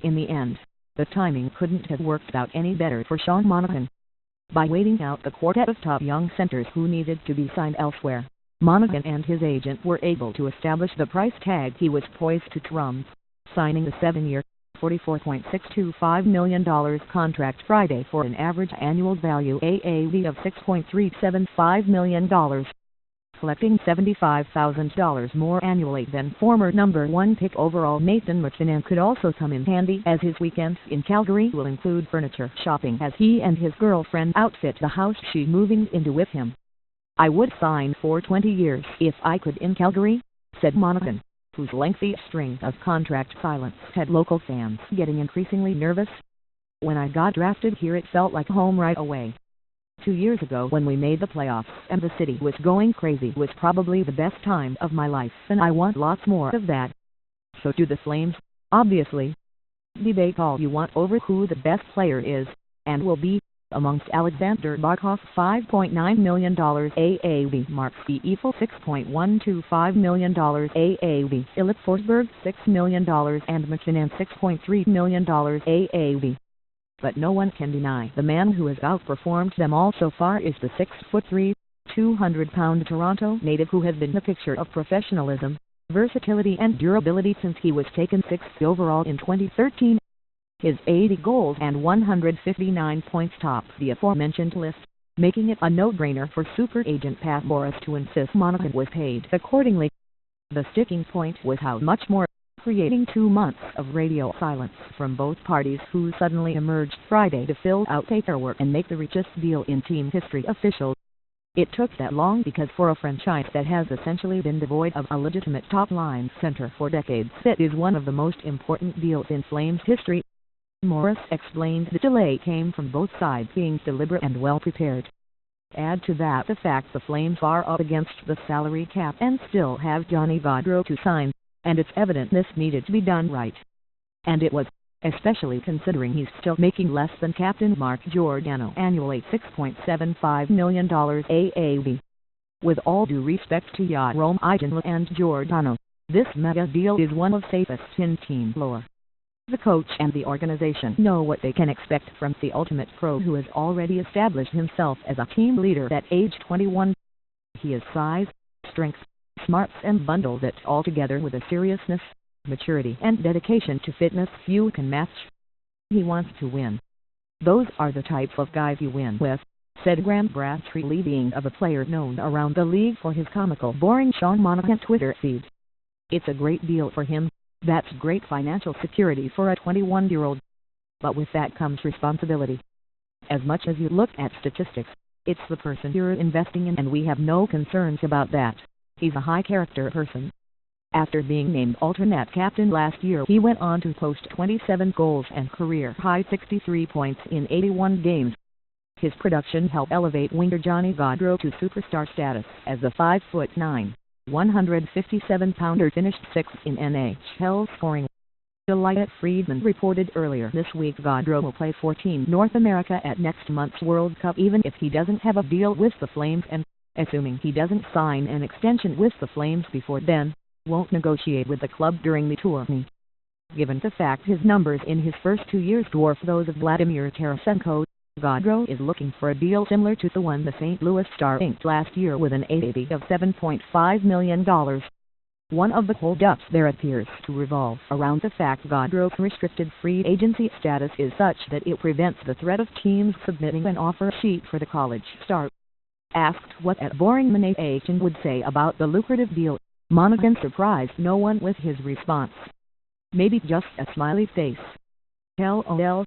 In the end, the timing couldn't have worked out any better for Sean Monahan. By waiting out the quartet of top young centers who needed to be signed elsewhere, Monahan and his agent were able to establish the price tag he was poised to trump, signing the 7-year, $44.625 million contract Friday for an average annual value AAV of $6.375 million, collecting $75,000 more annually than former number 1 pick overall Nathan McKinnon could also come in handy, as his weekends in Calgary will include furniture shopping as he and his girlfriend outfit the house she's moving into with him. "I would sign for 20 years if I could in Calgary," said Monahan, whose lengthy string of contract silence had local fans getting increasingly nervous. "When I got drafted here it felt like home right away. 2 years ago when we made the playoffs and the city was going crazy was probably the best time of my life, and I want lots more of that. So do the Flames, obviously. Debate all you want over who the best player is, and will be, amongst Alexander Barkov's $5.9 million AAV, Mark Stiefel $6.125 million AAV, Philip Forsberg $6 million and McKinnon $6.3 million AAV. But no one can deny the man who has outperformed them all so far is the 6'3", 200-pound Toronto native who has been the picture of professionalism, versatility and durability since he was taken 6th overall in 2013. His 80 goals and 159 points top the aforementioned list, making it a no-brainer for super agent Pat Boris to insist Monahan was paid accordingly. The sticking point was how much more, creating 2 months of radio silence from both parties who suddenly emerged Friday to fill out paperwork and make the richest deal in team history official. It took that long because for a franchise that has essentially been devoid of a legitimate top-line center for decades, it is one of the most important deals in Flames history. Morris explained the delay came from both sides being deliberate and well-prepared. Add to that the fact the Flames are up against the salary cap and still have Johnny Gaudreau to sign, and it's evident this needed to be done right. And it was, especially considering he's still making less than Captain Mark Giordano annually $6.75 million AAV. With all due respect to Jarome Iginla and Giordano, this mega deal is one of safest in team lore. The coach and the organization know what they can expect from the ultimate pro who has already established himself as a team leader at age 21. He has size, strength, smarts and bundles it all together with a seriousness, maturity and dedication to fitness few can match. He wants to win. "Those are the type of guys you win with," said Graham Bradtree, leading of a player known around the league for his comical boring Sean Monahan Twitter feed. "It's a great deal for him. That's great financial security for a 21-year-old. But with that comes responsibility. As much as you look at statistics, it's the person you're investing in, and we have no concerns about that. He's a high-character person." After being named alternate captain last year, he went on to post 27 goals and career-high 63 points in 81 games. His production helped elevate winger Johnny Gaudreau to superstar status as the 5'9", 157-pounder finished 6th in NHL scoring. Elijah Friedman reported earlier this week Gaudreau will play for Team North America at next month's World Cup even if he doesn't have a deal with the Flames and, assuming he doesn't sign an extension with the Flames before then, won't negotiate with the club during the tourney. Given the fact his numbers in his first 2 years dwarf those of Vladimir Tarasenko, Gaudreau is looking for a deal similar to the one the St. Louis Star inked last year with an AAV of $7.5 million. One of the hold-ups there appears to revolve around the fact Gaudreau's restricted free agency status is such that it prevents the threat of teams submitting an offer sheet for the college star. Asked what a boring Monahan agent would say about the lucrative deal, Monahan surprised no one with his response. "Maybe just a smiley face. LOL.